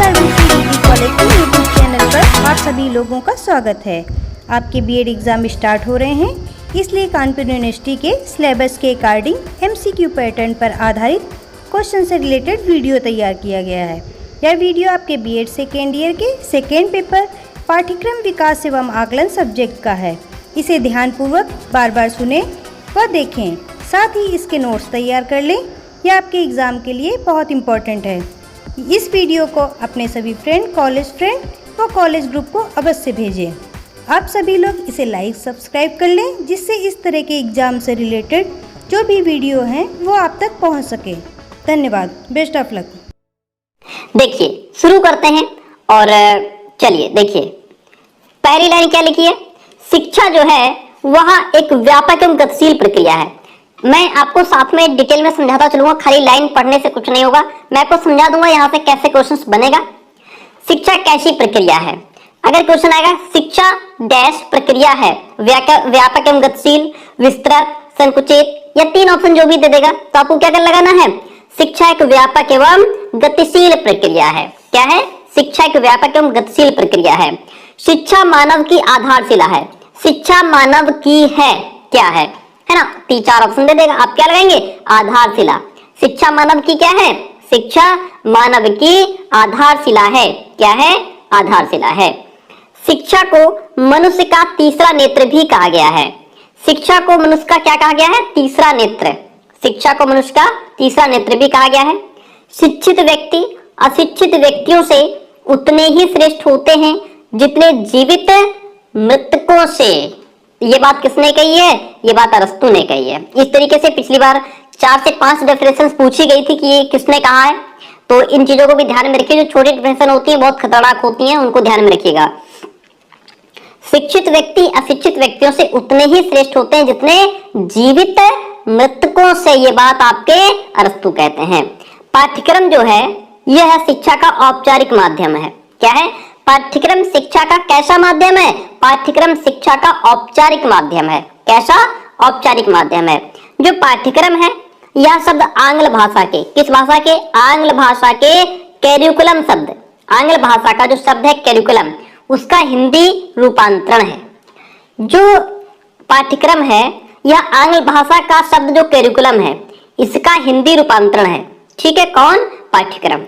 College के YouTube channel पर आप सभी लोगों का स्वागत है। आपके बीएड एग्ज़ाम स्टार्ट हो रहे हैं, इसलिए कानपुर यूनिवर्सिटी के सिलेबस के अकॉर्डिंग एमसीक्यू पैटर्न पर आधारित क्वेश्चन से रिलेटेड वीडियो तैयार किया गया है। यह वीडियो आपके बीएड सेकेंड ईयर के सेकेंड पेपर पाठ्यक्रम विकास एवं आकलन सब्जेक्ट का है। इसे ध्यानपूर्वक बार बार सुनें व देखें, साथ ही इसके नोट्स तैयार कर लें। यह आपके एग्ज़ाम के लिए बहुत इम्पोर्टेंट है। इस वीडियो को अपने सभी फ्रेंड व कॉलेज ग्रुप को अवश्य भेजें। आप सभी लोग इसे लाइक सब्सक्राइब कर लें, जिससे इस तरह के एग्ज़ाम से रिलेटेड जो भी वीडियो हैं वो आप तक पहुंच सके। धन्यवाद, बेस्ट ऑफ लक। देखिए शुरू करते हैं और चलिए देखिए पहली लाइन क्या लिखी है। शिक्षा जो है वह एक व्यापक एवं गतिशील प्रक्रिया है। मैं आपको साथ में डिटेल में समझाता चलूंगा, खाली लाइन पढ़ने से कुछ नहीं होगा। मैं आपको समझा दूंगा यहाँ से कैसे क्वेश्चंस बनेगा। शिक्षा कैसी प्रक्रिया है, अगर क्वेश्चन आएगा शिक्षा डैश प्रक्रिया है, व्यापक एवं गतिशील, विस्तृत, संकुचित, या तीन ऑप्शन जो भी दे देगा तो आपको क्या कर लगाना है। शिक्षा एक व्यापक एवं गतिशील प्रक्रिया है। क्या है? शिक्षा एक व्यापक एवं गतिशील प्रक्रिया है। शिक्षा मानव की आधारशिला है। शिक्षा मानव की है, क्या है ना? तीन चार ऑप्शन दे देगा, आप क्या लगाएंगे? आधारशिला। शिक्षा मानव की क्या है? शिक्षा मानव की आधारशिला है। क्या है? आधारशिला है। शिक्षा को मनुष्य का तीसरा नेत्र भी कहा गया है। शिक्षा को मनुष्य का क्या कहा गया है? तीसरा नेत्र। शिक्षा को मनुष्य का तीसरा नेत्र भी कहा गया है। शिक्षित व्यक्ति अशिक्षित व्यक्तियों से उतने ही श्रेष्ठ होते हैं जितने जीवित मृतकों से। ये बात किसने कही है? ये बात अरस्तु ने कही है। इस तरीके से पिछली बार 4 से 5 डेफिनेशंस पूछी गई थी कि ये किसने कहा है, तो इन चीजों को भी ध्यान में रखिए। जो छोटी डेफिनेशन होती है बहुत खतरनाक होती हैं, उनको ध्यान में रखिएगा। शिक्षित व्यक्ति अशिक्षित व्यक्तियों से उतने ही श्रेष्ठ होते हैं जितने जीवित मृतकों से। ये बात आपके अरस्तु कहते हैं। पाठ्यक्रम जो है यह शिक्षा का औपचारिक माध्यम है। क्या है? पाठ्यक्रम शिक्षा का कैसा माध्यम है? पाठ्यक्रम शिक्षा का औपचारिक माध्यम है। कैसा? औपचारिक माध्यम है। जो पाठ्यक्रम है यह शब्द आंग्ल भाषा के, किस भाषा के? आंग्ल भाषा के कैरिकुलम शब्द, आंग्ल भाषा का जो शब्द है कैरिकुलम, उसका हिंदी रूपांतरण है। जो पाठ्यक्रम है यह आंग्ल भाषा का शब्द जो कैरिकुलम है, इसका हिंदी रूपांतरण है। ठीक है, कौन? पाठ्यक्रम।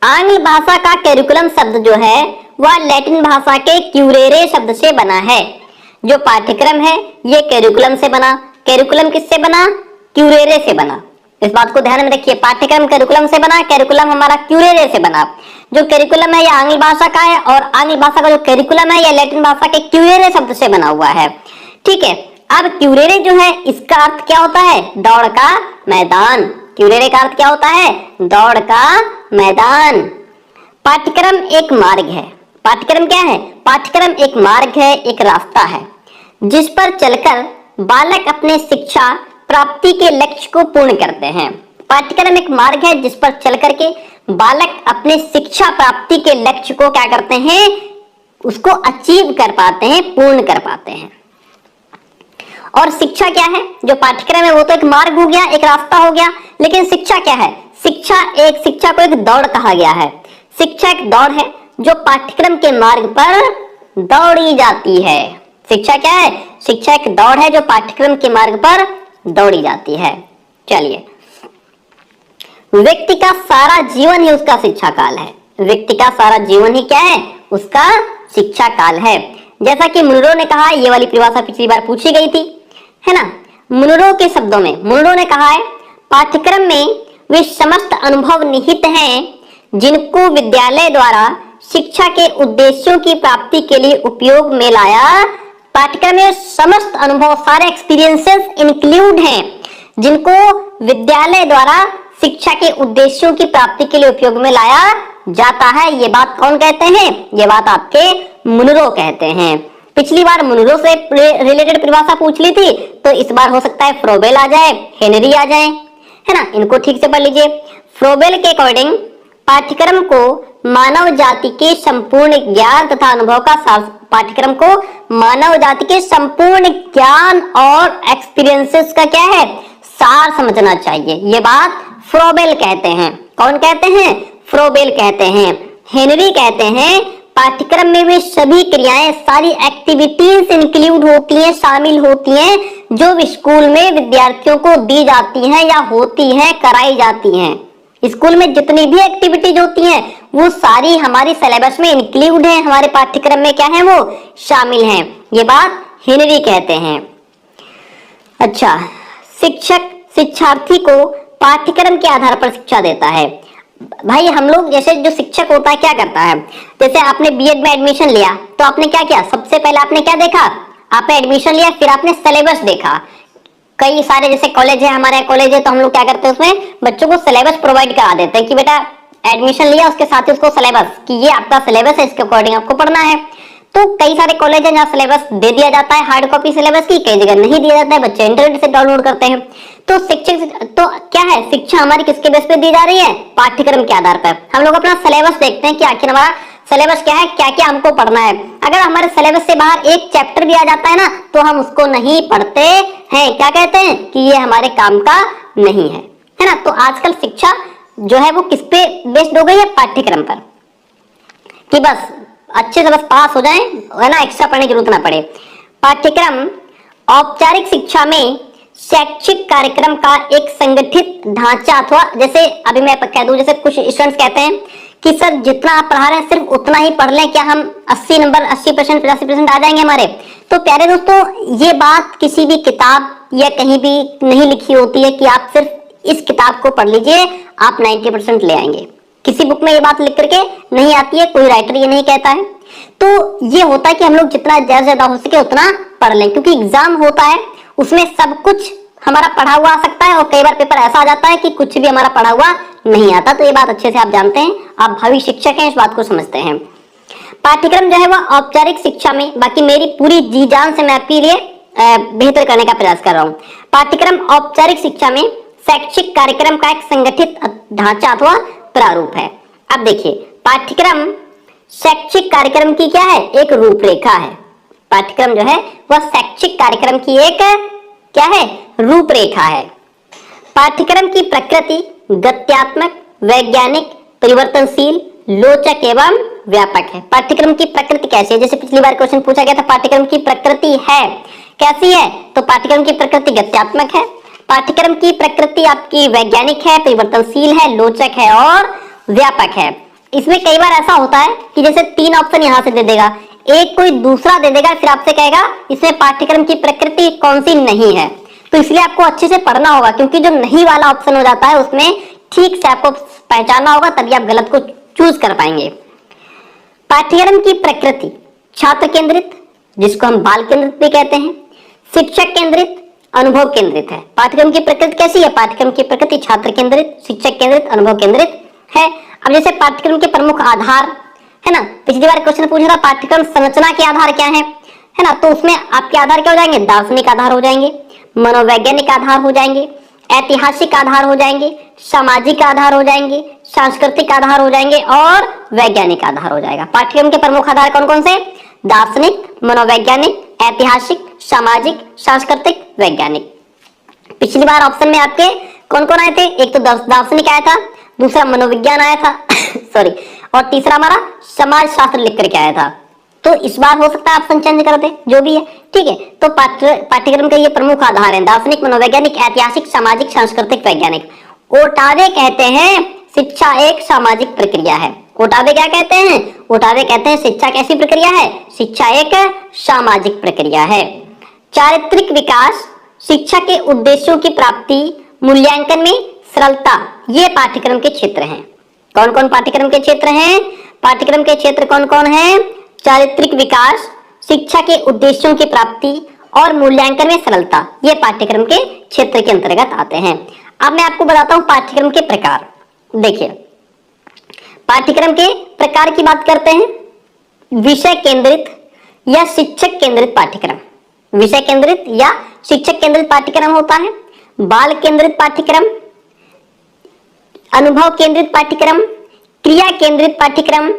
आंग्ल भाषा का कैरिकुलम शब्द जो है वह लैटिन भाषा के क्यूरेरे शब्द से बना है। जो पाठ्यक्रम है ये कैरिकुलम से बना। कैरिकुलम किससे बना? क्यूरेरे से बना। इस बात को ध्यान में रखिए। पाठ्यक्रम कैरिकुलम से बना, कैरिकुलम हमारा क्यूरेरे से बना। जो कैरिकुलम है यह आंग्ल भाषा का है और आंग्ल भाषा का जो कैरिकुलम है यह लैटिन भाषा के क्यूरेरे शब्द से बना हुआ है। ठीक है, अब क्यूरेरे जो है इसका अर्थ क्या होता है? दौड़ का मैदान। क्यूरेरे का अर्थ क्या होता है? दौड़ का मैदान। पाठ्यक्रम एक मार्ग है। पाठ्यक्रम क्या है? पाठ्यक्रम एक मार्ग है, एक रास्ता है जिस पर चलकर बालक अपने शिक्षा प्राप्ति के लक्ष्य को पूर्ण करते हैं। पाठ्यक्रम एक मार्ग है जिस पर चल करके बालक अपने शिक्षा प्राप्ति के लक्ष्य को क्या करते हैं? उसको अचीव कर पाते हैं, पूर्ण कर पाते हैं। और शिक्षा क्या है? जो पाठ्यक्रम है वो तो एक मार्ग हो गया, एक रास्ता हो गया, लेकिन शिक्षा क्या है? शिक्षा को एक दौड़ कहा गया है। शिक्षा एक दौड़ है जो पाठ्यक्रम के मार्ग पर दौड़ी जाती है। शिक्षा क्या है? शिक्षा एक दौड़ है जो पाठ्यक्रम के मार्ग पर दौड़ी जाती है। चलिए, व्यक्ति का सारा जीवन ही उसका शिक्षा काल है। व्यक्ति का सारा जीवन ही क्या है? उसका शिक्षा काल है। जैसा कि मुनरो ने कहा, ये वाली परिभाषा पिछली बार पूछी गई थी, है ना? मुनरो के शब्दों में मुनरो ने कहा है, पाठ्यक्रम में वे समस्त अनुभव निहित हैं जिनको विद्यालय द्वारा शिक्षा के उद्देश्यों की प्राप्ति के लिए उपयोग में लाया। पाठ्यक्रम में समस्त अनुभव, सारे एक्सपीरियंसेस इंक्लूड हैं जिनको विद्यालय द्वारा शिक्षा के उद्देश्यों की प्राप्ति के लिए उपयोग में लाया जाता है। ये बात कौन कहते हैं? ये बात आपके मुनरो कहते हैं। पिछली बार मुनरो से रिलेटेड परिभाषा पूछ ली थी, तो इस बार हो सकता है फ्रोबेल आ जाए, हेनरी आ जाए, है ना? इनको ठीक से पढ़ लीजिए। फ्रोबेल के अकॉर्डिंग पाठ्यक्रम को मानव जाति के संपूर्ण ज्ञान तथा अनुभव का पाठ्यक्रम को मानव जाति के संपूर्ण ज्ञान और एक्सपीरियंसेस का क्या है? सार समझना चाहिए। ये बात फ्रोबेल कहते हैं। कौन कहते हैं? फ्रोबेल कहते हैं। हेनरी कहते हैं पाठ्यक्रम में वे सभी क्रियाएं, सारी एक्टिविटीज इंक्लूड होती हैं, शामिल होती हैं जो स्कूल में विद्यार्थियों को दी जाती हैं या होती हैं, कराई जाती हैं। स्कूल में जितनी भी एक्टिविटीज होती हैं वो सारी हमारी सिलेबस में इंक्लूड है, हमारे पाठ्यक्रम में क्या है वो शामिल हैं। ये बात हेनरी कहते हैं। अच्छा, शिक्षक शिक्षार्थी को पाठ्यक्रम के आधार पर शिक्षा देता है। भाई हम लोग जैसे जो शिक्षक होता है क्या करता है, जैसे आपने बीएड में एडमिशन लिया तो आपने क्या किया, सबसे पहले आपने क्या देखा, आपने एडमिशन लिया, फिर आपने सिलेबस देखा। कई सारे जैसे कॉलेज है, हमारे कॉलेज है, तो हम लोग क्या करते हैं उसमें बच्चों को सिलेबस प्रोवाइड करा देते हैं कि बेटा एडमिशन लिया उसके साथ ही उसको सिलेबस कि ये आपका सिलेबस है, इसके अकॉर्डिंग आपको पढ़ना है। तो कई सारे कॉलेज है जहाँ सिलेबस दे दिया जाता है हार्ड कॉपी सिलेबस की, कई जगह नहीं दिया जाता है, बच्चे इंटरनेट से डाउनलोड करते हैं। तो शिक्षक तो क्या है, शिक्षा हमारी किसके बेस पे दी जा रही है, पाठ्यक्रम के आधार पर। हम लोग अपना सिलेबस देखते हैं कि आखिर हमारा सिलेबस क्या है, क्या क्या हमको पढ़ना है। अगर हमारे सिलेबस से बाहर एक चैप्टर भी आ जाता है ना तो हम उसको नहीं पढ़ते हैं, क्या कहते हैं कि ये हमारे काम का नहीं है ना। तो आजकल शिक्षा जो है वो किस पे बेस्ड हो गई है, पाठ्यक्रम पर, कि बस अच्छे से बस पास हो जाएं, है ना, एक्स्ट्रा पढ़ने की जरूरत ना पड़े। पाठ्यक्रम औपचारिक शिक्षा में शैक्षिक कार्यक्रम का एक संगठित ढांचा अथवा, जैसे अभी मैं कह दूं, जैसे कुछ स्टूडेंट्स कहते हैं कि सर जितना आप पढ़ा रहे हैं सिर्फ उतना ही पढ़ लें, क्या हम 80 नंबर 80% 85% आ जाएंगे हमारे। तो प्यारे दोस्तों, ये बात किसी भी किताब या कहीं भी नहीं लिखी होती है कि आप सिर्फ इस किताब को पढ़ लीजिए आप 90% ले आएंगे। किसी बुक में ये बात लिख करके नहीं आती है, कोई राइटर ये नहीं कहता है। तो ये होता है कि हम लोग जितना ज्यादा हो सके उतना पढ़ लें, क्योंकि एग्जाम होता है उसमें सब कुछ हमारा पढ़ा हुआ आ सकता है और कई बार पेपर ऐसा आ जाता है कि कुछ भी हमारा पढ़ा हुआ नहीं आता। तो ये बात अच्छे से आप जानते हैं, आप भावी शिक्षक हैं, इस बात को समझते हैं। पाठ्यक्रम जो है वह औपचारिक शिक्षा में, बाकी मेरी पूरी जी जान से मैं आपके लिए बेहतर करने का प्रयास कर रहा हूँ। पाठ्यक्रम औपचारिक शिक्षा में शैक्षिक कार्यक्रम का एक संगठित ढांचा अथवा प्रारूप है। अब देखिए, पाठ्यक्रम शैक्षिक कार्यक्रम की क्या है, एक रूपरेखा है। पाठ्यक्रम जो है वह शैक्षिक कार्यक्रम की एक क्या है, रूपरेखा है। पाठ्यक्रम की प्रकृति गत्यात्मक, वैज्ञानिक, परिवर्तनशील, लोचक एवं व्यापक है। पाठ्यक्रम की प्रकृति कैसी है, जैसे पिछली बार क्वेश्चन पूछा गया था पाठ्यक्रम की प्रकृति है कैसी है, तो पाठ्यक्रम की प्रकृति गत्यात्मक है, पाठ्यक्रम की प्रकृति आपकी वैज्ञानिक है, परिवर्तनशील है, लोचक है और व्यापक है। इसमें कई बार ऐसा होता है कि जैसे 3 ऑप्शन यहाँ से दे देगा, एक कोई दूसरा दे देगा, फिर आपसे कहेगा इसमें पाठ्यक्रम की प्रकृति कौन सी नहीं है। तो इसलिए आपको अच्छे से पढ़ना होगा, क्योंकि जो नहीं वाला ऑप्शन हो जाता है उसमें ठीक से आपको पहचानना होगा, तभी आप गलत को चूज कर पाएंगे। पाठ्यक्रम की प्रकृति छात्र केंद्रित, जिसको हम बाल केंद्रित भी कहते हैं, शिक्षक केंद्रित, अनुभव केंद्रित है। पाठ्यक्रम की प्रकृति कैसी है, पाठ्यक्रम की प्रकृति छात्र केंद्रित, शिक्षक केंद्रित, अनुभव केंद्रित है। अब जैसे पाठ्यक्रम के प्रमुख आधार है ना, पिछली बार क्वेश्चन पूछा था पाठ्यक्रम संरचना के आधार क्या है ना, तो उसमें आपके आधार क्या हो जाएंगे, दार्शनिक आधार हो जाएंगे, मनोवैज्ञानिक आधार हो जाएंगे, ऐतिहासिक आधार हो जाएंगे, सामाजिक आधार हो जाएंगे, सांस्कृतिक आधार हो जाएंगे और वैज्ञानिक आधार हो जाएगा। पाठ्यक्रम के प्रमुख आधार कौन कौन से, दार्शनिक, मनोवैज्ञानिक, ऐतिहासिक, सामाजिक, सांस्कृतिक, वैज्ञानिक। पिछली बार ऑप्शन में आपके कौन कौन आए थे, एक तो दार्शनिक आया था, दूसरा मनोविज्ञान आया था सॉरी, और तीसरा हमारा समाज शास्त्र लिख करके आया था। तो इस बार हो सकता है ऑप्शन चेंज कर दे, जो भी है ठीक है। तो पाठ्यक्रम का ये प्रमुख आधार है, दार्शनिक, मनोवैज्ञानिक, ऐतिहासिक, सामाजिक, सांस्कृतिक, वैज्ञानिक। ओटावे कहते हैं शिक्षा एक सामाजिक प्रक्रिया है। ओटावे क्या कहते हैं, ओटावे कहते हैं शिक्षा कैसी प्रक्रिया है, शिक्षा एक सामाजिक प्रक्रिया है। चारित्रिक विकास, शिक्षा के उद्देश्यों की प्राप्ति, मूल्यांकन में सरलता, ये पाठ्यक्रम के क्षेत्र हैं। कौन कौन पाठ्यक्रम के क्षेत्र हैं, पाठ्यक्रम के क्षेत्र कौन कौन है, चारित्रिक विकास, शिक्षा के उद्देश्यों की प्राप्ति और मूल्यांकन में सरलता, ये पाठ्यक्रम के क्षेत्र के अंतर्गत आते हैं। अब मैं आपको बताता हूं पाठ्यक्रम के प्रकार। देखिए, पाठ्यक्रम के प्रकार की बात करते हैं, विषय केंद्रित या शिक्षक केंद्रित पाठ्यक्रम, विषय केंद्रित या शिक्षक केंद्रित पाठ्यक्रम होता है, बाल केंद्रित पाठ्यक्रम, अनुभव केंद्रित पाठ्यक्रम, क्रिया केंद्रित पाठ्यक्रम,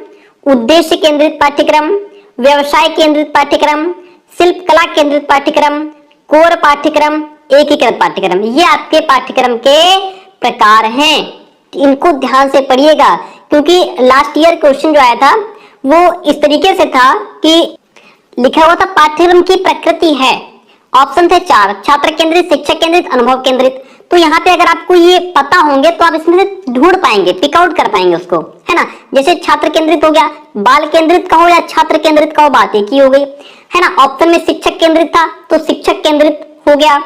उद्देश्य केंद्रित पाठ्यक्रम, व्यवसाय केंद्रित पाठ्यक्रम, शिल्प कला केंद्रित पाठ्यक्रम, कोर पाठ्यक्रम, एकीकृत पाठ्यक्रम। ये आपके पाठ्यक्रम के प्रकार हैं। इनको ध्यान से पढ़िएगा, क्योंकि लास्ट ईयर क्वेश्चन जो आया था वो इस तरीके से था कि लिखा हुआ था पाठ्यक्रम की प्रकृति है, ऑप्शन थे 4, छात्र केंद्रित, शिक्षक केंद्रित, अनुभव केंद्रित। तो यहाँ पे अगर आपको ये पता होंगे तो आप इसमें से ढूंढ पाएंगे, पिक आउट कर पाएंगे उसको, है ना। जैसे छात्र केंद्रित हो गया, बाल केंद्रित कहो या छात्र केंद्रित कहो, बात एक ही हो गई, है ना। ऑप्शन में शिक्षक केंद्रित था तो शिक्षक केंद्रित हो गया।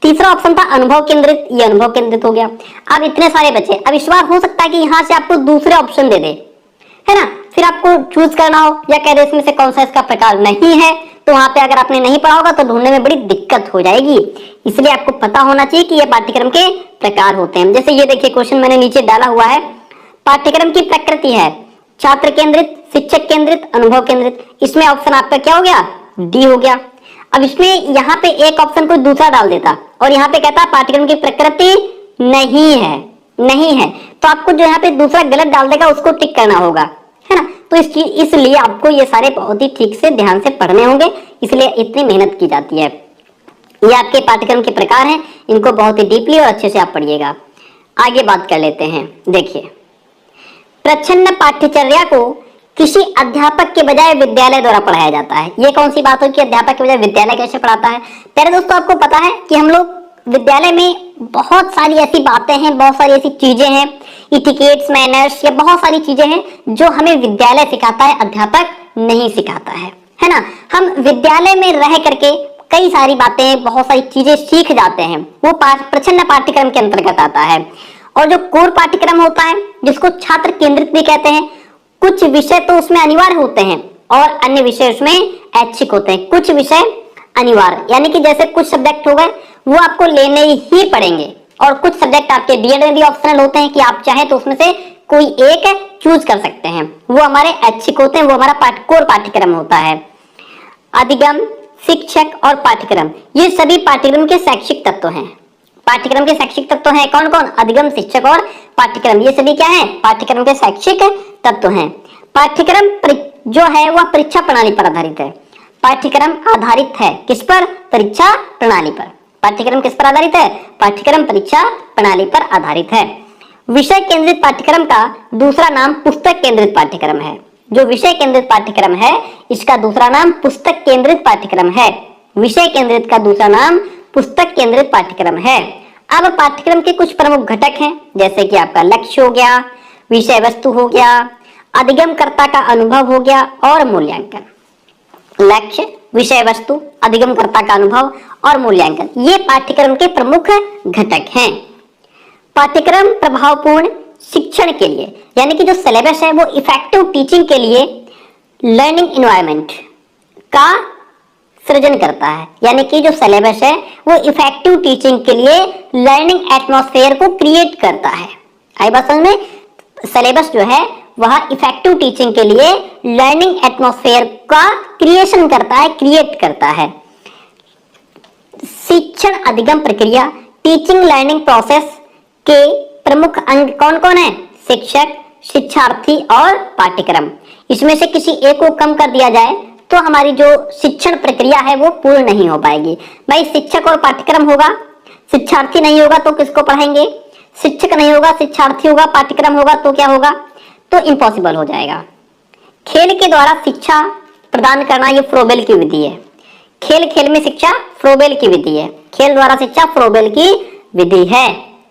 तीसरा ऑप्शन था अनुभव केंद्रित, ये अनुभव केंद्रित हो गया। अब इतने सारे बचे। अब इस बार हो सकता है कि यहाँ से आपको दूसरे ऑप्शन दे दे, है ना, फिर आपको चूज करना हो या कह दे इसमें से कौन सा इसका प्रकार नहीं है, तो वहां पे अगर आपने नहीं पढ़ा होगा तो ढूंढने में बड़ी दिक्कत हो जाएगी। इसलिए आपको पता होना चाहिए कि ये पाठ्यक्रम के प्रकार होते हैं। जैसे ये देखिए क्वेश्चन मैंने नीचे डाला हुआ है, पाठ्यक्रम की प्रकृति है छात्र केंद्रित, शिक्षक केंद्रित, अनुभव केंद्रित। इसमें ऑप्शन आपका क्या हो गया, डी हो गया। अब इसमें यहाँ पे एक ऑप्शन कोई दूसरा डाल देता और यहाँ पे कहता है पाठ्यक्रम की प्रकृति नहीं है, नहीं है, तो आपको जो यहाँ पे दूसरा गलत डाल देगा उसको टिक करना होगा, है ना। तो इसलिए आपको ये सारे बहुत ही ठीक से ध्यान से पढ़ने होंगे, इसलिए इतनी मेहनत की जाती है। ये आपके पाठ्यक्रम के प्रकार हैं, इनको बहुत ही डीपली और अच्छे से आप पढ़िएगा। आगे बात कर लेते हैं। देखिए, प्रच्छन्न पाठ्यचर्या को किसी अध्यापक के बजाय विद्यालय द्वारा पढ़ाया जाता है। ये कौन सी बात हो कि अध्यापक के बजाय विद्यालय कैसे पढ़ाता है। प्यारे दोस्तों, आपको पता है कि हम लोग विद्यालय में बहुत सारी ऐसी बातें हैं, बहुत सारी ऐसी चीजें हैं, इटिकेट्स, मैनर्स, या बहुत सारी चीजें हैं जो हमें विद्यालय सिखाता है, अध्यापक नहीं सिखाता है ना। हम विद्यालय में रह करके कई सारी बातें, बहुत सारी चीजें सीख जाते हैं, वो प्रच्छन्न पाठ्यक्रम के अंतर्गत आता है। और जो कोर पाठ्यक्रम होता है, जिसको छात्र केंद्रित भी कहते हैं, कुछ विषय तो उसमें अनिवार्य होते हैं और अन्य विषय उसमें ऐच्छिक होते हैं। कुछ विषय अनिवार्य, यानी कि जैसे कुछ सब्जेक्ट हो गए वो आपको लेने ही पड़ेंगे, और कुछ सब्जेक्ट आपके बीएड में भी ऑप्शनल होते हैं कि आप चाहें तो उसमें से कोई एक चूज कर सकते हैं, वो हमारे ऐच्छिक होते हैं, वो हमारा कोर पाठ्यक्रम होता है। अधिगम, शिक्षक और पाठ्यक्रम, ये सभी पाठ्यक्रम के शैक्षिक तत्व हैं। पाठ्यक्रम के शैक्षिक तत्व हैं कौन कौन, अधिगम, शिक्षक और पाठ्यक्रम, ये सभी क्या है, पाठ्यक्रम के शैक्षिक तत्व हैं। पाठ्यक्रम जो है वह परीक्षा प्रणाली पर आधारित है। पाठ्यक्रम आधारित है किस पर, परीक्षा प्रणाली पर। पाठ्यक्रम किस पर आधारित है, पाठ्यक्रम परीक्षा प्रणाली पर आधारित है। विषय केंद्रित पाठ्यक्रम का दूसरा नाम पुस्तक केंद्रित पाठ्यक्रम है। जो विषय केंद्रित पाठ्यक्रम है इसका दूसरा नाम पुस्तक केंद्रित पाठ्यक्रम है। विषय केंद्रित का दूसरा नाम पुस्तक केंद्रित पाठ्यक्रम है। अब पाठ्यक्रम के कुछ प्रमुख घटक हैं, जैसे कि आपका लक्ष्य हो गया, विषय वस्तु हो गया, अधिगमकर्ता का अनुभव हो गया और मूल्यांकन। लक्ष्य, विषय वस्तु, अधिगमकर्ता का अनुभव और मूल्यांकन, ये पाठ्यक्रम के प्रमुख घटक हैं। पाठ्यक्रम प्रभावपूर्ण शिक्षण के लिए, यानी कि जो सिलेबस है वो इफेक्टिव टीचिंग के लिए लर्निंग एनवायरनमेंट का सृजन करता है। यानी कि जो सिलेबस है वो इफेक्टिव टीचिंग के लिए लर्निंग एटमॉस्फेयर को क्रिएट करता है। आई बात समझ में, सिलेबस जो है वह इफेक्टिव टीचिंग के लिए लर्निंग एटमॉस्फेयर का क्रिएशन करता है, क्रिएट करता है। शिक्षण अधिगम प्रक्रिया, टीचिंग लर्निंग प्रोसेस के प्रमुख अंग कौन कौन है, शिक्षक, शिक्षार्थी और पाठ्यक्रम। इसमें से किसी एक को कम कर दिया जाए तो हमारी जो शिक्षण प्रक्रिया है वो पूर्ण नहीं हो पाएगी। भाई शिक्षक और पाठ्यक्रम होगा, शिक्षार्थी नहीं होगा तो किसको पढ़ाएंगे, शिक्षक नहीं होगा, शिक्षार्थी होगा, पाठ्यक्रम होगा तो क्या होगा, तो इम्पॉसिबल हो जाएगा। खेल के द्वारा शिक्षा प्रदान करना ये फ्रोबेल की विधि है। खेल खेल में शिक्षा फ्रोबेल की विधि है। खेल द्वारा शिक्षा फ्रोबेल की विधि है।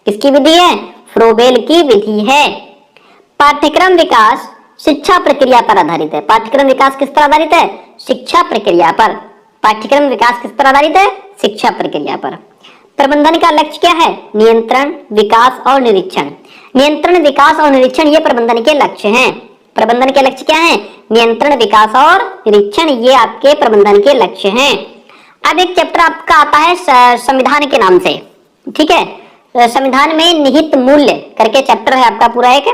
किसकी विधि है, फ्रोबेल की विधि है। पाठ्यक्रम विकास शिक्षा प्रक्रिया पर आधारित है। पाठ्यक्रम विकास किस पर आधारित है, शिक्षा प्रक्रिया पर। पाठ्यक्रम विकास किस पर आधारित है, शिक्षा प्रक्रिया पर। प्रबंधन का लक्ष्य क्या है, नियंत्रण, विकास और निरीक्षण। नियंत्रण, विकास और निरीक्षण ये प्रबंधन के लक्ष्य हैं। प्रबंधन के लक्ष्य क्या हैं, नियंत्रण, विकास और निरीक्षण, ये आपके प्रबंधन के लक्ष्य हैं। अब एक चैप्टर आपका आता है संविधान के नाम से, ठीक है। संविधान में निहित मूल्य करके चैप्टर है आपका पूरा एक,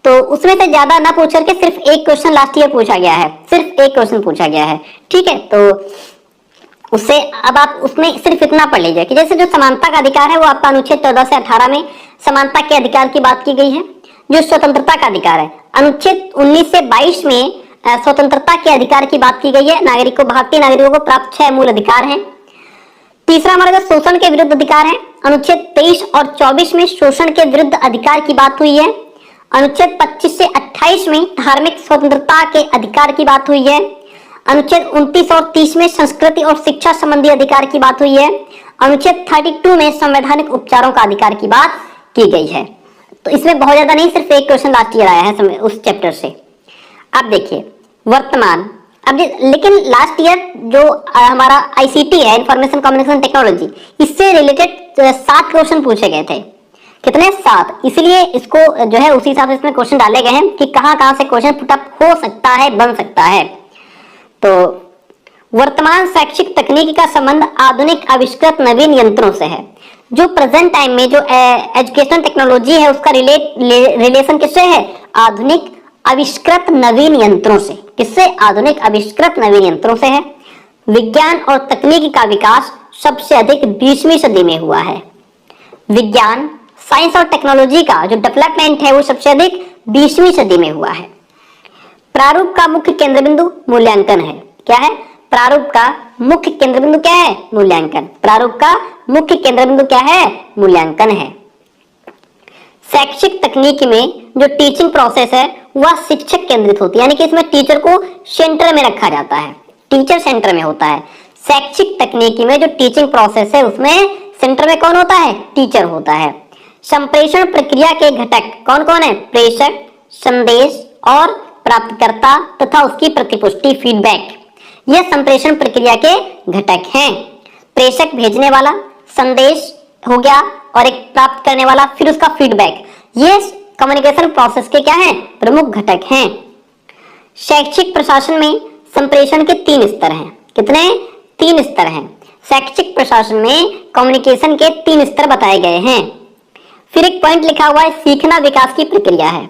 तो उसमें से ज्यादा ना पूछ करके सिर्फ एक क्वेश्चन लास्ट ईयर पूछा गया है, सिर्फ एक क्वेश्चन पूछा गया है, ठीक है। तो उससे अब आप उसमें सिर्फ इतना पढ़ लीजिए कि जैसे जो समानता का अधिकार है वो आपका अनुच्छेद 14 से 18 में समानता के अधिकार की बात की गई है। जो स्वतंत्रता का अधिकार है, अनुच्छेद 19 से 22 में स्वतंत्रता के अधिकार की बात की गई है। नागरिकों, भारतीय नागरिकों को प्राप्त 6 मूल अधिकार हैं। तीसरा हमारा जो शोषण के विरुद्ध अधिकार है, अनुच्छेद 23 और 24 में शोषण के विरुद्ध अधिकार की बात हुई है। अनुच्छेद 25 से 28 में धार्मिक स्वतंत्रता के अधिकार की बात हुई है। अनुच्छेद 29 और 30 में संस्कृति और शिक्षा संबंधी अधिकार की बात हुई है। अनुच्छेद 32 में संवैधानिक उपचारों का अधिकार की बात की गई है। तो इसमें बहुत ज्यादा नहीं, सिर्फ एक क्वेश्चन लास्ट ईयर आया है उस चैप्टर से। अब देखिए वर्तमान, अब लेकिन लास्ट ईयर जो हमारा आईसीटी है, इंफॉर्मेशन कम्युनिकेशन टेक्नोलॉजी, इससे रिलेटेड 7 क्वेश्चन पूछे गए थे। कितने? 7। इसलिए इसको जो है उसी हिसाब से इसमें क्वेश्चन डाले गए हैं कि कहां से क्वेश्चन पुटअप हो सकता है, बन सकता है। तो वर्तमान शैक्षिक तकनीकी का संबंध आधुनिक आविष्कृत नवीन यंत्रों से है। जो प्रेजेंट टाइम में जो एजुकेशन टेक्नोलॉजी है उसका रिलेशन किससे है? आधुनिक आविष्कृत नवीन यंत्रों से। किससे? आधुनिक आविष्कृत नवीन यंत्रों से है। विज्ञान और तकनीकी का विकास सबसे अधिक 20वीं सदी में हुआ है। विज्ञान, साइंस और टेक्नोलॉजी का जो डेवलपमेंट है वो सबसे अधिक 20वीं सदी में हुआ है। प्रारूप का मुख्य केंद्र बिंदु मूल्यांकन है। क्या है? प्रारूप का मुख्य केंद्र बिंदु क्या है? मूल्यांकन। प्रारूप का मुख्य केंद्र बिंदु क्या है? मूल्यांकन है। शैक्षिक तकनीक में जो टीचिंग प्रोसेस है वह शिक्षक केंद्रित होती है, यानी कि इसमें टीचर को सेंटर में रखा जाता है, टीचर सेंटर में होता है। शैक्षिक तकनीकी में जो टीचिंग प्रोसेस है उसमें सेंटर में कौन होता है? टीचर होता है। संप्रेषण प्रक्रिया के घटक कौन कौन है? प्रेषक, संदेश और प्राप्तकर्ता तथा उसकी प्रतिपुष्टि फीडबैक, यह संप्रेषण प्रक्रिया के घटक हैं। प्रेषक भेजने वाला, संदेश हो गया और एक प्राप्त करने वाला, फिर उसका फीडबैक, ये कम्युनिकेशन प्रोसेस के क्या हैं? प्रमुख घटक हैं। शैक्षिक प्रशासन में संप्रेषण के 3 स्तर हैं। कितने? 3 स्तर हैं। शैक्षिक प्रशासन में कम्युनिकेशन के 3 स्तर बताए गए हैं। फिर एक पॉइंट लिखा हुआ है सीखना विकास की प्रक्रिया है।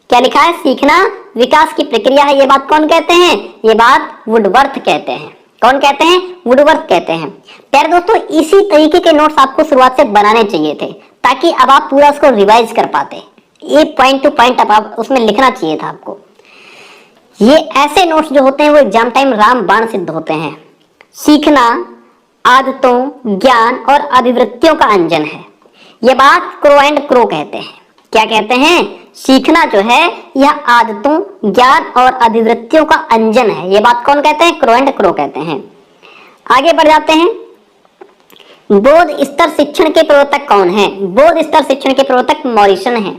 क्या लिखा है? सीखना विकास की प्रक्रिया है। ये बात कौन कहते हैं? ये बात वुडवर्थ कहते हैं। कौन कहते हैं? वुडवर्थ कहते हैं। प्यारे दोस्तों, इसी तरीके के नोट्स आपको शुरुआत से बनाने चाहिए थे ताकि अब आप पूरा उसको रिवाइज कर पाते। ये पॉइंट टू पॉइंट अब उसमें लिखना चाहिए था आपको। ये ऐसे नोट्स जो होते हैं वो एग्जाम टाइम रामबाण सिद्ध होते हैं। सीखना आदतों, ज्ञान और अभिवृत्तियों का अंजन है। ये बात क्रो एंड क्रो कहते हैं। क्या कहते हैं? सीखना जो है यह आदतों, ज्ञान और अभिवृत्तियों का अंजन है। ये बात कौन कहते हैं? क्रो एंड क्रो कहते हैं। आगे बढ़ जाते हैं। बोध स्तर शिक्षण के प्रवर्तक कौन है? बोध स्तर शिक्षण के प्रवर्तक मॉरिसन है।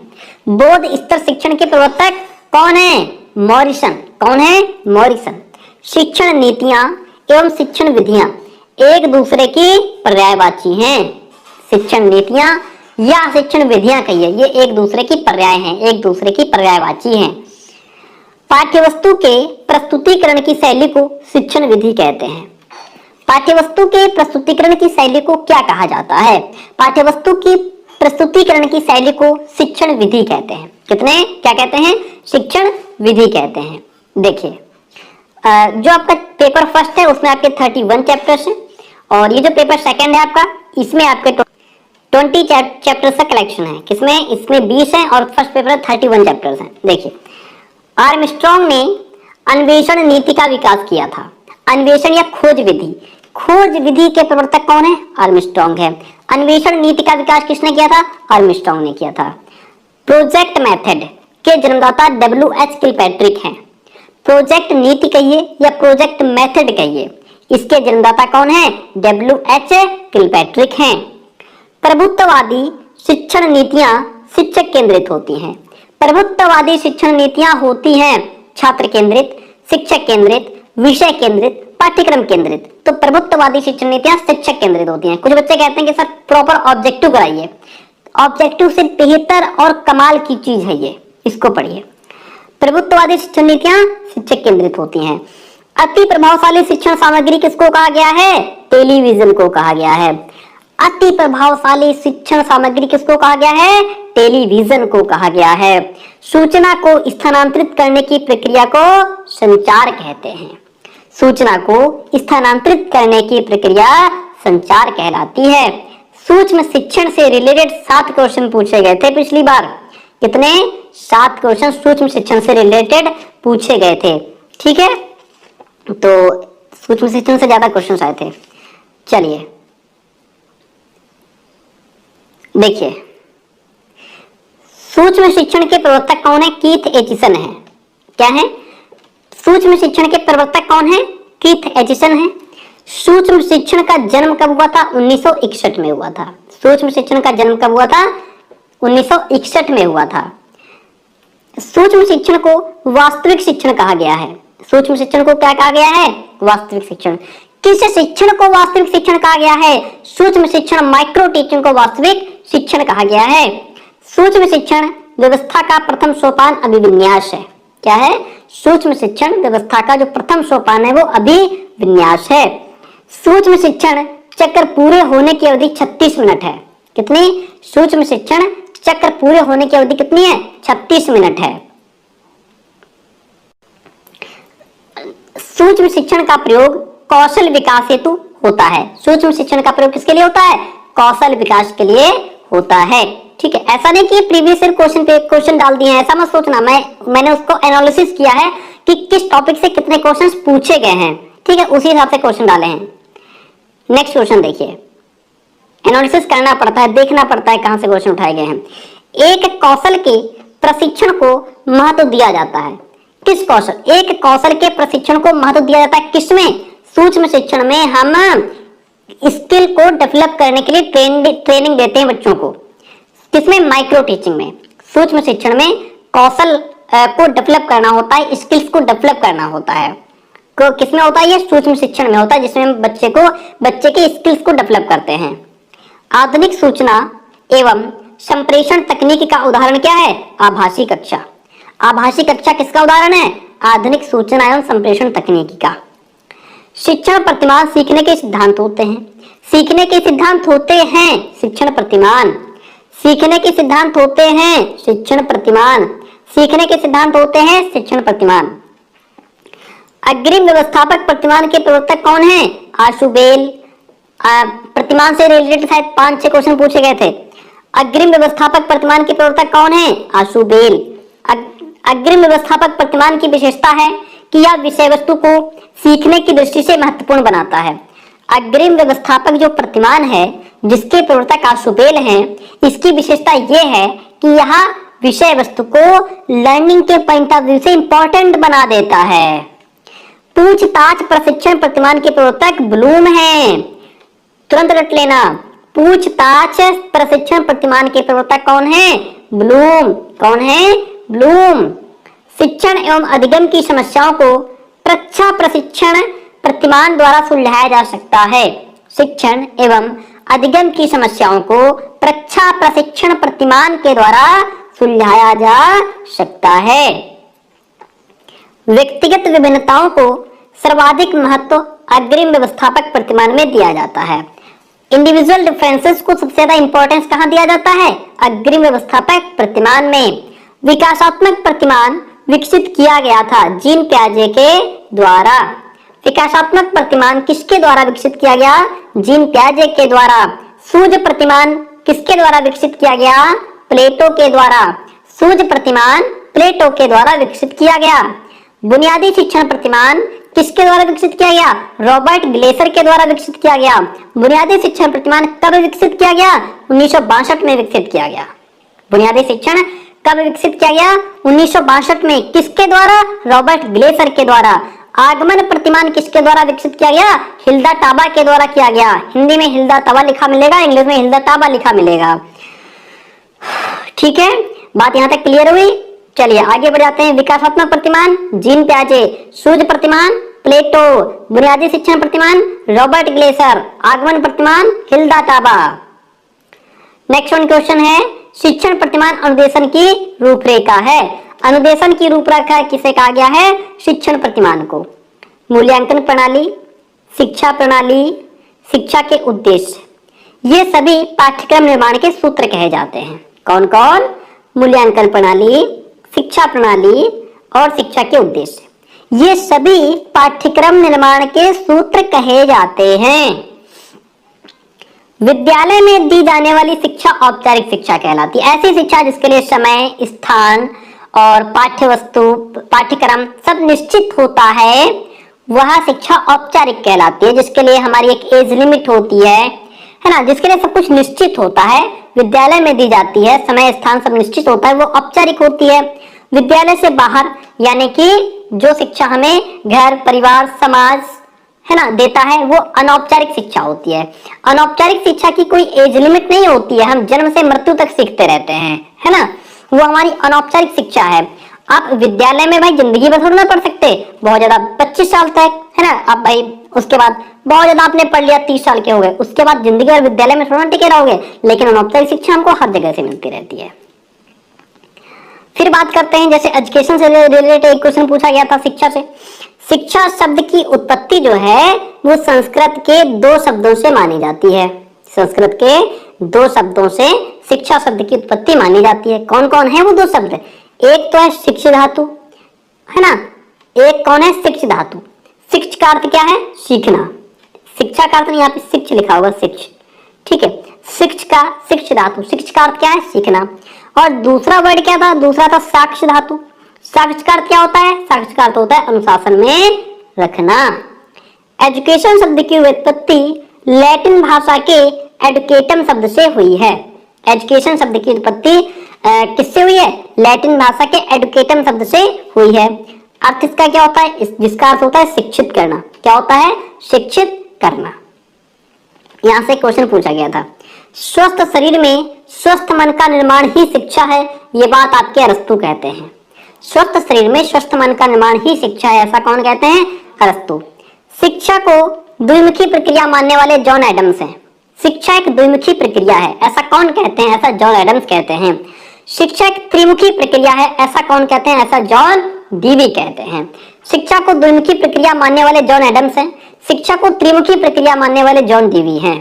बोध स्तर शिक्षण के प्रवर्तक कौन है? मॉरिसन। कौन है? मॉरिसन। शिक्षण नीतियां एवं शिक्षण विधियां एक दूसरे की पर्यायवाची हैं। शिक्षण नीतियां या शिक्षण विधियां कहिए, ये एक दूसरे की पर्याय हैं, एक दूसरे की पर्यायवाची हैं। पाठ्यवस्तु के प्रस्तुतिकरण की शैली को शिक्षण विधि कहते हैं। पाठ्यवस्तु के प्रस्तुतिकरण की शैली को क्या कहा जाता है? पाठ्यवस्तु की प्रस्तुतिकरण की शैली को शिक्षण विधि कहते हैं। कितने? क्या कहते हैं? शिक्षण विधि कहते हैं। देखिए जो आपका पेपर फर्स्ट है उसमें आपके 31 चैप्टर्स हैं और ये जो पेपर सेकंड है आपका, इसमें आपके 20 चैप्टर्स का कलेक्शन है। किसमें? इसमें 20 है और फर्स्ट पेपर 31 चैप्टर्स हैं। देखिए आर्मस्ट्रांग ने अन्वेषण नीति का विकास किया था। अन्वेषण या खोज विधि, खोज विधि के प्रवर्तक कौन है? आर्मस्ट्रांग है। अन्वेषण नीति का विकास किसने किया था? आर्मस्ट्रांग ने किया था। प्रोजेक्ट मेथड के जन्मदाता WH किलपैट्रिक हैं। प्रोजेक्ट नीति कहिए या प्रोजेक्ट मेथड कहिए, इसके जन्मदाता कौन है? WH किलपैट्रिक हैं। प्रभुत्ववादी शिक्षण नीतियां शिक्षक केंद्रित होती हैं। प्रभुत्ववादी शिक्षण नीतियां होती हैं छात्र केंद्रित, शिक्षक केंद्रित, विषय केंद्रित, पाठ्यक्रम केंद्रित। तो प्रभुत्ववादी शिक्षण नीतियां शिक्षक केंद्रित होती हैं। कुछ बच्चे कहते हैं कि सर प्रॉपर ऑब्जेक्टिव कराइए। ऑब्जेक्टिव से बेहतर और कमाल की चीज है ये, इसको पढ़िए। प्रभुत्ववादी शिक्षण नीतियां शिक्षक केंद्रित होती हैं। अति प्रभावशाली शिक्षण सामग्री किसको कहा गया है? टेलीविजन को कहा गया है। अति प्रभावशाली शिक्षण सामग्री किसको कहा गया है? टेलीविजन को कहा गया है। सूचना को स्थानांतरित करने की प्रक्रिया को संचार कहते हैं। सूचना को स्थानांतरित करने की प्रक्रिया संचार कहलाती है। सूक्ष्म शिक्षण से रिलेटेड 7 क्वेश्चन पूछे गए थे पिछली बार। कितने? 7 क्वेश्चन सूक्ष्म शिक्षण से रिलेटेड पूछे गए थे। ठीक है, तो सूक्ष्म शिक्षण से ज्यादा क्वेश्चन आए थे। चलिए देखिए, सूक्ष्म शिक्षण के प्रवर्तक कौन है? कीथ एचिसन है। क्या है? सूक्ष्म शिक्षण के प्रवर्तक कौन है? कीथ एचिसन है। सूक्ष्म शिक्षण का जन्म कब हुआ था? 1961 में हुआ था। सूक्ष्म शिक्षण का जन्म कब हुआ था? 1961 में हुआ था। सूक्ष्म शिक्षण को वास्तविक शिक्षण कहा गया है। सूक्ष्म शिक्षण को क्या कहा गया है? वास्तविक शिक्षण। किस शिक्षण को वास्तविक शिक्षण कहा गया है? सूक्ष्म शिक्षण, माइक्रो टीचिंग को वास्तविक शिक्षण कहा गया है। सूक्ष्म शिक्षण व्यवस्था का प्रथम सोपान अभिविन्यास है। क्या है? सूक्ष्म शिक्षण व्यवस्था का जो प्रथम सोपान है वो अभिविन्यास है। सूक्ष्म शिक्षण चक्र पूरे होने की अवधि 36 मिनट है। कितनी? सूक्ष्म शिक्षण चक्र पूरे होने की अवधि कितनी है? 36 मिनट है। सूक्ष्म शिक्षण का प्रयोग कौशल विकास हेतु होता है। सूक्ष्म शिक्षण का प्रयोग किसके लिए होता है? कौशल विकास के लिए होता है। ठीक है, ऐसा नहीं कि प्रीवियस ईयर क्वेश्चन पे क्वेश्चन डाल दिए हैं, ऐसा मत सोचना। मैंने उसको एनालिसिस किया है कि किस टॉपिक से कितने क्वेश्चंस पूछे गए हैं। ठीक है, उसी हिसाब से क्वेश्चन डाले हैं। नेक्स्ट क्वेश्चन देखिए, एनालिसिस करना पड़ता है, देखना पड़ता है कहां से क्वेश्चन उठाए गए हैं। एक कौशल के प्रशिक्षण को महत्व दिया जाता है। किस कौशल? एक कौशल के प्रशिक्षण को महत्व दिया जाता है किसमें? सूक्ष्म शिक्षण में हम स्किल को डेवलप करने के लिए ट्रेनिंग देते हैं बच्चों को। किसमें? माइक्रो टीचिंग में। सूक्ष्म शिक्षण में कौशल को डेवलप करना होता है, स्किल्स को डेवलप करना होता है। किसमें होता है? ये सूक्ष्म शिक्षण में होता है, जिसमें बच्चे के स्किल्स को डेवलप करते हैं। आधुनिक सूचना एवं संप्रेषण तकनीक का उदाहरण क्या है? आभासी कक्षा। आभासी कक्षा किसका उदाहरण है? आधुनिक सूचना एवं संप्रेषण तकनीकी का। शिक्षण प्रतिमान सीखने के सिद्धांत होते हैं। सीखने के सिद्धांत होते हैं शिक्षण प्रतिमान। सीखने के सिद्धांत होते हैं शिक्षण प्रतिमान। सीखने के सिद्धांत होते हैं शिक्षण प्रतिमान। अग्रिम व्यवस्थापक प्रतिमान के प्रवर्तक कौन है? आशु बेल। प्रतिमान से रिलेटेड शायद 5-6 क्वेश्चन पूछे गए थे। अग्रिम व्यवस्थापक प्रतिमान के प्रवर्तक कौन है? आशु बेल। अग्रिम व्यवस्थापक प्रतिमान की विशेषता है कि यह विषय वस्तु को सीखने की दृष्टि से महत्वपूर्ण बनाता है। अग्रिम व्यवस्थापक जो प्रतिमान है जिसके प्रवर्तक आशु बेल हैं, इसकी विशेषता यह है कि यह विषय वस्तु को लर्निंग के पॉइंट ऑफ व्यू से इंपॉर्टेंट बना देता है। पूछताछ प्रशिक्षण प्रतिमान के प्रवर्तक ब्लूम हैं। तुरंत रट लेना, पूछताछ प्रशिक्षण प्रतिमान के प्रवर्तक कौन है? ब्लूम। कौन है? ब्लूम। शिक्षण एवं अधिगम की समस्याओं को प्रच्छा प्रशिक्षण प्रतिमान द्वारा सुलझाया जा सकता है। शिक्षण एवं अधिगम की समस्याओं को प्रच्छा प्रशिक्षण प्रतिमान के द्वारा सुलझाया जा सकता है। व्यक्तिगत विभिन्नताओं को सर्वाधिक महत्व अग्रिम व्यवस्थापक प्रतिमान में दिया जाता है। इंडिविजुअल डिफरेंसेस को सबसे ज्यादा इंपॉर्टेंस कहां दिया जाता है? अग्रिम व्यवस्थापक प्रतिमान में। विकासात्मक प्रतिमान विकसित किया गया था जीन प्याजे के द्वारा। विकासात्मक प्रतिमान किसके द्वारा विकसित किया गया? जीन प्याजे के द्वारा। सूझ प्रतिमान किसके द्वारा विकसित किया गया? प्लेटो के द्वारा। सूझ प्रतिमान प्लेटो के द्वारा विकसित किया गया। बुनियादी शिक्षण प्रतिमान किसके द्वारा विकसित किया गया? रॉबर्ट ग्लेसर के द्वारा विकसित किया गया। बुनियादी शिक्षण प्रतिमान कब विकसित किया गया? 1962 में विकसित किया गया। बुनियादी शिक्षण कब विकसित किया गया? 1962 में। किसके द्वारा? रॉबर्ट ग्लेसर के द्वारा। आगमन प्रतिमान किसके द्वारा विकसित किया गया? हिल्दा टाबा के द्वारा किया गया। हिंदी में हिल्दा टाबा लिखा मिलेगा, इंग्लिश में हिल्दा टाबा लिखा मिलेगा। ठीक है, बात यहां तक क्लियर हुई? चलिए आगे बढ़ जाते हैं। विकासात्मक प्रतिमान जीन प्याजे। सूझ प्रतिमान प्लेटो। बुनियादी शिक्षण प्रतिमान रॉबर्ट ग्लेसर। आगमन प्रतिमान हिल्दा टाबा। नेक्स्ट वन क्वेश्चन है, शिक्षण प्रतिमान अनुदेशन की रूपरेखा है। अनुदेशन की रूपरेखा किसे कहा गया है? शिक्षण प्रतिमान को। मूल्यांकन प्रणाली, शिक्षा प्रणाली, शिक्षा के उद्देश्य, ये सभी पाठ्यक्रम निर्माण के सूत्र कहे जाते हैं। कौन कौन? मूल्यांकन प्रणाली, शिक्षा प्रणाली और शिक्षा के उद्देश्य, ये सभी पाठ्यक्रम निर्माण के सूत्र कहे जाते हैं। विद्यालय में दी जाने वाली शिक्षा औपचारिक शिक्षा कहलाती है। ऐसी शिक्षा जिसके लिए समय, स्थान और पाठ्य वस्तु, पाठ्यक्रम सब निश्चित होता है, वह शिक्षा औपचारिक कहलाती है। जिसके लिए हमारी एक एज लिमिट होती है ना, जिसके लिए सब कुछ निश्चित होता है, विद्यालय में दी जाती है, समय स्थान सब निश्चित होता है, वो औपचारिक होती है। विद्यालय से बाहर यानी कि जो शिक्षा हमें घर परिवार समाज है ना देता है, वो अनौपचारिक शिक्षा होती है। अनौपचारिक शिक्षा की कोई एज लिमिट नहीं होती है, हम जन्म से मृत्यु तक सीखते रहते हैं, है ना, वो हमारी अनौपचारिक शिक्षा है। आप विद्यालय में भाई जिंदगी भर थोड़ा ना पढ़ सकते, बहुत ज्यादा 25 साल तक, है ना, आप भाई उसके बाद बहुत ज्यादा आपने पढ़ लिया 30 साल के हो गए, उसके बाद जिंदगी भर विद्यालय में थोड़ा टिके रहोगे। लेकिन अनौपचारिक शिक्षा हमको हर जगह से मिलती रहती है। फिर बात करते हैं, जैसे एजुकेशन से रिलेटेड एक क्वेश्चन पूछा गया था शिक्षा से। शिक्षा शब्द की उत्पत्ति जो है वो संस्कृत के 2 शब्दों से मानी जाती है। संस्कृत के 2 शब्दों से शिक्षा शब्द की उत्पत्ति मानी जाती है। कौन कौन है वो 2 शब्द? एक तो है शिक्ष धातु, है ना, एक कौन है? शिक्ष धातु। शिक्ष का अर्थ क्या है? सीखना। शिक्षा का अर्थ नहीं, यहाँ पे शिक्ष लिखा होगा, शिक्ष, ठीक है। शिक्ष धातु, शिक्ष का अर्थ क्या है? सीखना। और दूसरा वर्ड क्या था? दूसरा था साक्ष धातु। साक्ष का अर्थ क्या होता है? साक्ष का अर्थ होता है अनुशासन में रखना। एजुकेशन शब्द की उत्पत्ति लैटिन भाषा के एडुकेटम शब्द से हुई है। एजुकेशन शब्द की उत्पत्ति किससे हुई है? लैटिन भाषा के एडुकेटम शब्द से हुई है। अर्थ इसका क्या होता है? जिसका अर्थ होता है शिक्षित करना। क्या होता है? शिक्षित करना। यहां से क्वेश्चन पूछा गया था, स्वस्थ शरीर में स्वस्थ मन का निर्माण ही शिक्षा है, ये बात आपके अरस्तु कहते हैं। स्वस्थ शरीर में स्वस्थ मन का निर्माण ही शिक्षा है, ऐसा कौन कहते हैं? अरस्तु। शिक्षा को द्विमुखी प्रक्रिया मानने वाले जॉन एडम्स हैं। शिक्षा एक द्विमुखी प्रक्रिया है, ऐसा कौन कहते हैं? ऐसा जॉन एडम्स कहते हैं। शिक्षा एक त्रिमुखी प्रक्रिया है, ऐसा कौन कहते हैं? ऐसा जॉन डीवी कहते हैं। शिक्षा को द्विमुखी प्रक्रिया मानने वाले जॉन एडम्स हैं, शिक्षा को त्रिमुखी प्रक्रिया मानने वाले जॉन डीवी हैं।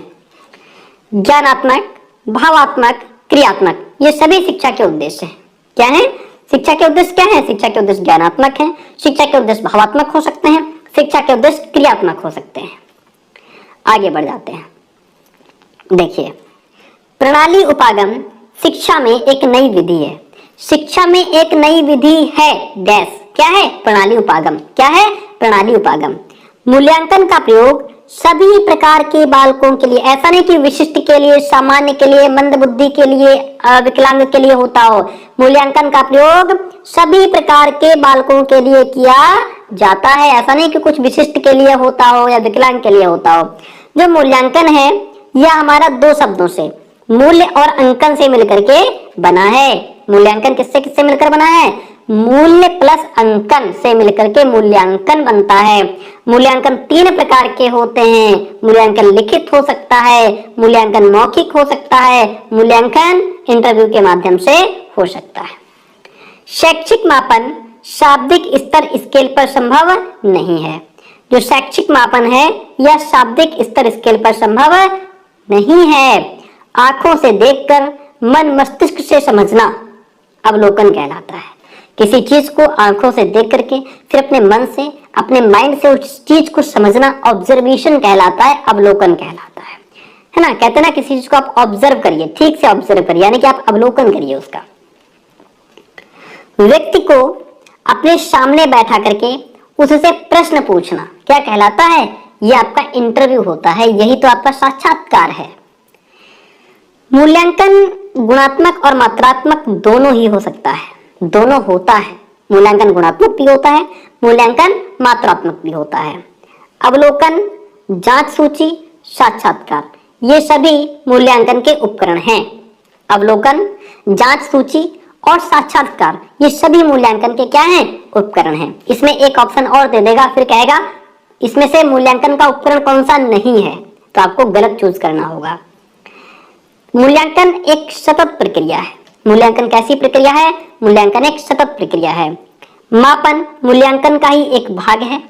ज्ञानात्मक, भावात्मक, क्रियात्मक, ये सभी शिक्षा के उद्देश्य हैं। क्या है? शिक्षा के उद्देश्य क्या है? शिक्षा के उद्देश्य ज्ञानात्मक है, शिक्षा के उद्देश्य भावात्मक हो सकते हैं, शिक्षा के उद्देश्य क्रियात्मक हो सकते हैं। आगे बढ़ जाते हैं। देखिए, प्रणाली उपागम शिक्षा में एक नई विधि है। शिक्षा में एक नई विधि है, डैश, क्या है? प्रणाली उपागम। क्या है? प्रणाली उपागम। मूल्यांकन का प्रयोग सभी प्रकार के बालकों के लिए, ऐसा नहीं कि विशिष्ट के लिए, सामान्य के लिए, मंद बुद्धि के लिए, विकलांग के लिए होता हो। मूल्यांकन का प्रयोग सभी प्रकार के बालकों के लिए किया जाता है, ऐसा नहीं कि कुछ विशिष्ट के लिए होता हो या विकलांग के लिए होता हो। जो मूल्यांकन है यह हमारा 2 शब्दों से, मूल्य और अंकन से मिलकर के बना है। मूल्यांकन किससे किससे मिलकर बना है? मूल्य प्लस अंकन से मिलकर के मूल्यांकन बनता है। मूल्यांकन 3 प्रकार के होते हैं। मूल्यांकन लिखित हो सकता है, मूल्यांकन मौखिक हो सकता है, मूल्यांकन इंटरव्यू के माध्यम से हो सकता है। शैक्षिक मापन शाब्दिक स्तर स्केल पर संभव नहीं है। जो शैक्षिक मापन है यह शाब्दिक स्तर स्केल पर संभव नहीं है। आंखों से देखकर मन मस्तिष्क से समझना अवलोकन कहलाता है। किसी चीज को आंखों से देख करके फिर अपने मन से, अपने माइंड से उस चीज को समझना ऑब्जर्वेशन कहलाता है, अवलोकन कहलाता है ना। कहते हैं ना किसी चीज को आप ऑब्जर्व करिए, ठीक से ऑब्जर्व करिए, यानी कि आप अवलोकन करिए उसका। व्यक्ति को अपने सामने बैठा करके उससे प्रश्न पूछना क्या कहलाता है? यह आपका इंटरव्यू होता है, यही तो आपका साक्षात्कार है। मूल्यांकन गुणात्मक और मात्रात्मक दोनों ही हो सकता है, दोनों होता है। मूल्यांकन गुणात्मक भी होता है, मूल्यांकन मात्रात्मक भी होता है। अवलोकन, जांच सूची, साक्षात्कार, ये सभी मूल्यांकन के उपकरण हैं। अवलोकन, जांच सूची और साक्षात्कार, ये सभी मूल्यांकन के क्या हैं? उपकरण हैं। इसमें एक ऑप्शन और दे देगा, फिर कहेगा इसमें से मूल्यांकन का उपकरण कौन सा नहीं है, तो आपको गलत चूज करना होगा। मूल्यांकन एक सतत प्रक्रिया है। मूल्यांकन कैसी प्रक्रिया है? मूल्यांकन एक सतत प्रक्रिया है। मापन मूल्यांकन का ही एक भाग है।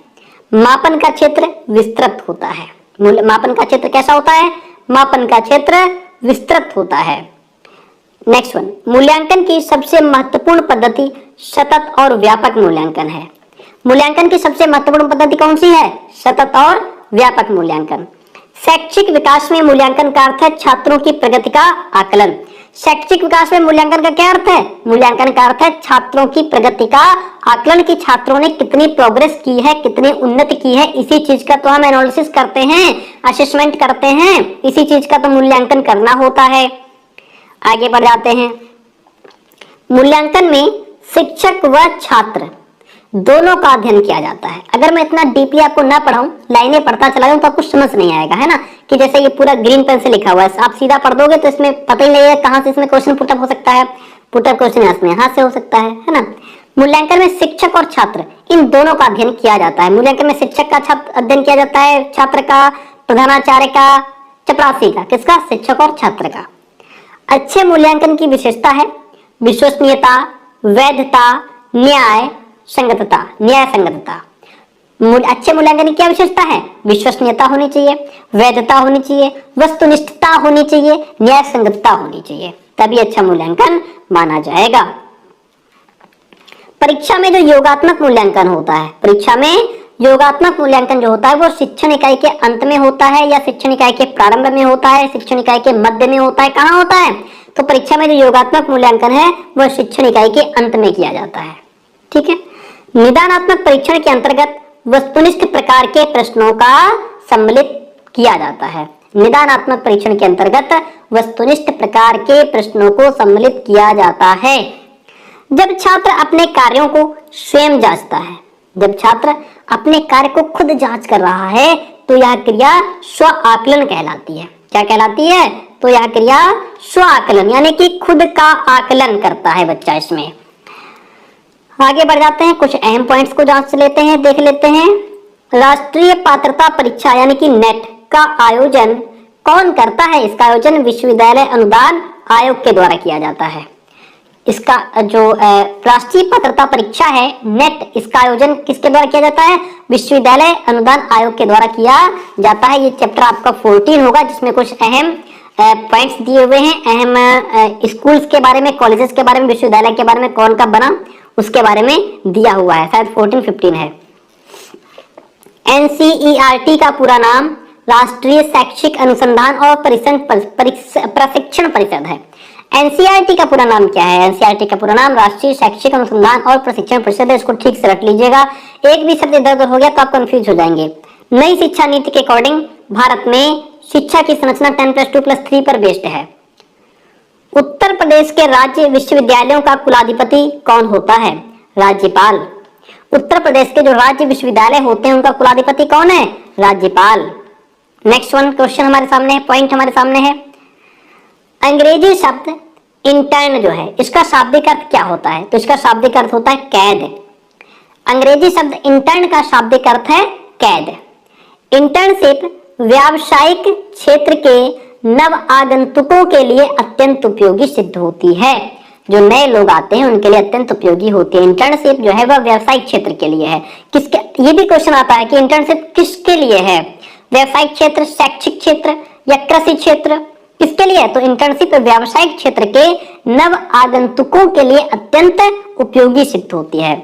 मापन का क्षेत्र विस्तृत होता है। मापन का क्षेत्र कैसा होता है? मापन का क्षेत्र विस्तृत होता है। नेक्स्ट वन, मूल्यांकन की सबसे महत्वपूर्ण पद्धति सतत और व्यापक मूल्यांकन है। मूल्यांकन की सबसे महत्वपूर्ण पद्धति कौन सी है? सतत और व्यापक मूल्यांकन। शैक्षिक विकास में मूल्यांकन का अर्थ है छात्रों की प्रगति का आकलन। शैक्षिक विकास में मूल्यांकन का क्या अर्थ है? मूल्यांकन का अर्थ है छात्रों की प्रगति का आकलन, की छात्रों ने कितनी प्रोग्रेस की है, कितनी उन्नति की है, इसी चीज का तो हम एनालिसिस करते हैं, असेसमेंट करते हैं, इसी चीज का तो मूल्यांकन करना होता है। आगे बढ़ जाते हैं। मूल्यांकन में शिक्षक व छात्र दोनों का अध्ययन किया जाता है। अगर मैं इतना डीपली आपको ना पढ़ाऊं, लाइनें पढ़ता चला जाऊं तो आपको समझ नहीं आएगा, है ना। कि जैसे ये पूरा ग्रीन पेन से लिखा हुआ है, आप सीधा पढ़ दोगे तो इसमें पता ही नहीं है कहां से इसमें क्वेश्चन पुटअप हो सकता है। पुटअप क्वेश्चन यहाँ से हो सकता है ना। मूल्यांकन में शिक्षक और छात्र इन दोनों का अध्ययन किया जाता है। मूल्यांकन में शिक्षक का अध्ययन किया जाता है, छात्र का, प्रधानाचार्य का, चपरासी का। किसका? शिक्षक और छात्र का। अच्छे मूल्यांकन की विशेषता है विश्वसनीयता, वैधता, न्याय संगतता। न्याय संगतता। अच्छे मूल्यांकन की क्या विशेषता है? विश्वसनीयता होनी चाहिए, वैधता होनी चाहिए, वस्तुनिष्ठता होनी चाहिए, न्याय संगतता होनी चाहिए, तभी अच्छा मूल्यांकन माना जाएगा। परीक्षा में जो योगात्मक मूल्यांकन होता है, परीक्षा में योगात्मक मूल्यांकन जो होता है वो शिक्षण इकाई के अंत में होता है या शिक्षण इकाई के प्रारंभ में होता है, शिक्षण इकाई के मध्य में होता है, कहाँ होता है? तो परीक्षा में जो योगात्मक मूल्यांकन है वह शिक्षण इकाई के अंत में किया जाता है। ठीक है। निदानात्मक परीक्षण के अंतर्गत वस्तुनिष्ठ प्रकार के प्रश्नों का सम्मिलित किया जाता है। निदानात्मक परीक्षण के अंतर्गत वस्तुनिष्ठ प्रकार के प्रश्नों को सम्मिलित किया जाता है। जब छात्र अपने कार्यों को स्वयं जांचता है, जब छात्र अपने कार्य को खुद जांच कर रहा है तो यह क्रिया स्व आकलन कहलाती है। क्या कहलाती है? तो यह क्रिया स्व आकलन, यानी कि खुद का आकलन करता है बच्चा इसमें। आगे बढ़ जाते हैं, कुछ अहम पॉइंट्स को जांच लेते हैं, देख लेते हैं। राष्ट्रीय पात्रता परीक्षा यानी कि नेट का आयोजन कौन करता है? इसका आयोजन विश्वविद्यालय अनुदान आयोग के द्वारा किया जाता है। इसका जो राष्ट्रीय पात्रता परीक्षा है नेट, इसका आयोजन किसके द्वारा किया जाता है? विश्वविद्यालय अनुदान आयोग के द्वारा किया जाता है। ये चैप्टर आपका 14 होगा, जिसमें कुछ अहम पॉइंट्स दिए हुए हैं, अहम स्कूल्स के बारे में, कॉलेजेस के बारे में, विश्वविद्यालय के बारे में, कौन कब बना उसके बारे में दिया हुआ है। शायद 14-15 है। NCERT का पूरा नाम राष्ट्रीय शैक्षिक अनुसंधान और प्रशिक्षण परिषद है। NCERT का पूरा नाम क्या है? NCERT का पूरा नाम राष्ट्रीय शैक्षिक अनुसंधान और प्रशिक्षण परिषद है। इसको ठीक से रख लीजिएगा, एक भी शब्द इधर उधर हो गया तो आप कंफ्यूज हो जाएंगे। नई शिक्षा नीति के अकॉर्डिंग भारत में शिक्षा की संरचना 10+2+3 पर बेस्ड है। उत्तर प्रदेश के राज्य विश्वविद्यालयों का कुलाधिपति कौन होता है? राज्यपाल। उत्तर प्रदेश के जो राज्य विश्वविद्यालय होते हैं उनका कुलाधिपति कौन है? राज्यपाल। नेक्स्ट वन क्वेश्चन हमारे सामने है, पॉइंट हमारे सामने है। अंग्रेजी शब्द इंटर्न जो है, इसका शाब्दिक अर्थ क्या होता है? तो इसका शाब्दिक अर्थ होता है कैद। अंग्रेजी शब्द इंटर्न का शाब्दिक अर्थ है कैद। इंटर्नशिप व्यावसायिक क्षेत्र के नव आगंतुकों के लिए अत्यंत उपयोगी सिद्ध होती है। जो नए लोग आते हैं उनके लिए अत्यंत उपयोगी होती है। इंटर्नशिप जो है वह व्यावसायिक क्षेत्र के लिए है। किसके? ये भी क्वेश्चन आता है कि इंटर्नशिप किसके लिए है? व्यावसायिक क्षेत्र, शैक्षिक क्षेत्र या कृषि क्षेत्र, किसके लिए है? तो इंटर्नशिप व्यावसायिक क्षेत्र के नव आगंतुकों के लिए अत्यंत उपयोगी सिद्ध होती है।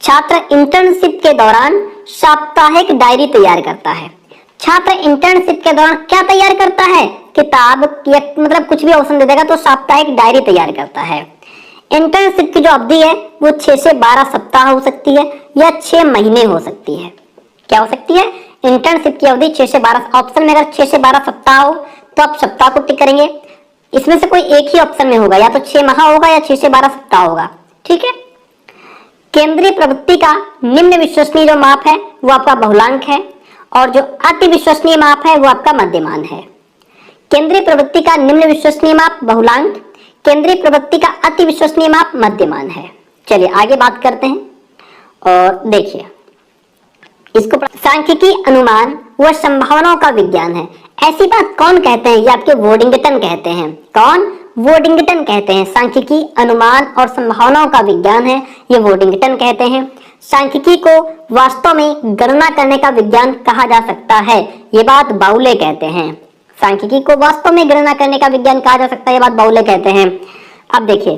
छात्र इंटर्नशिप के दौरान साप्ताहिक डायरी तैयार करता है। छात्र इंटर्नशिप के दौरान क्या तैयार करता है? किताब या मतलब कुछ भी ऑप्शन दे देगा तो साप्ताहिक डायरी तैयार करता है। इंटर्नशिप की जो अवधि है वो 6 से 12 सप्ताह हो सकती है या 6 महीने हो सकती है। क्या हो सकती है? इंटर्नशिप की अवधि 6 से 12। ऑप्शन में अगर 6 से 12 सप्ताह हो तो आप सप्ताह को टिक करेंगे। इसमें से कोई एक ही ऑप्शन में होगा, या तो 6 माह होगा या 6 से 12 सप्ताह होगा। ठीक है। केंद्रीय प्रवृत्ति का निम्न विश्वसनीय जो माप है वो आपका बहुलांक है और जो अति विश्वसनीय माप है वो आपका मध्यमान है। केंद्रीय प्रवृत्ति का निम्न विश्वसनीय माप बहुलांक, केंद्रीय प्रवृत्ति का अति विश्वसनीय माप मध्यमान है। चलिए आगे बात करते हैं और देखिए इसको। सांख्यिकी अनुमान व संभावनाओं का विज्ञान है। ऐसी बात कौन कहते हैं? ये आपके वोडिंगटन कहते हैं। कौन? वोडिंगटन कहते हैं। सांख्यिकी अनुमान और संभावनाओं का विज्ञान है, ये वोडिंगटन कहते हैं। सांख्यिकी को वास्तव में गणना करने का विज्ञान कहा जा सकता है, ये बात बाउले कहते हैं। सांख्यिकी को वास्तव में गणना करने का विज्ञान कहा जा सकता है, ये बात बाउले कहते हैं। अब देखिए,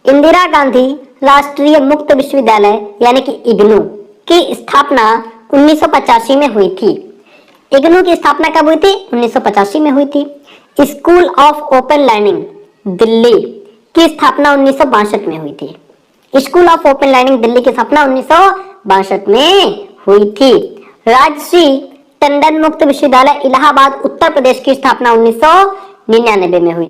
इंदिरा गांधी राष्ट्रीय मुक्त विश्वविद्यालय यानी कि इग्नू की स्थापना 1985 में हुई थी। इग्नू की स्थापना कब हुई थी? 1985 में हुई थी। School of open learning Delhi की स्थापना 1962 में हुई थी। School of open learning Delhi की स्थापना 1962 में हुई थी। राजश्री टंडन मुक्त विश्वविद्यालय इलाहाबाद उत्तर प्रदेश की स्थापना 1999 में हुई।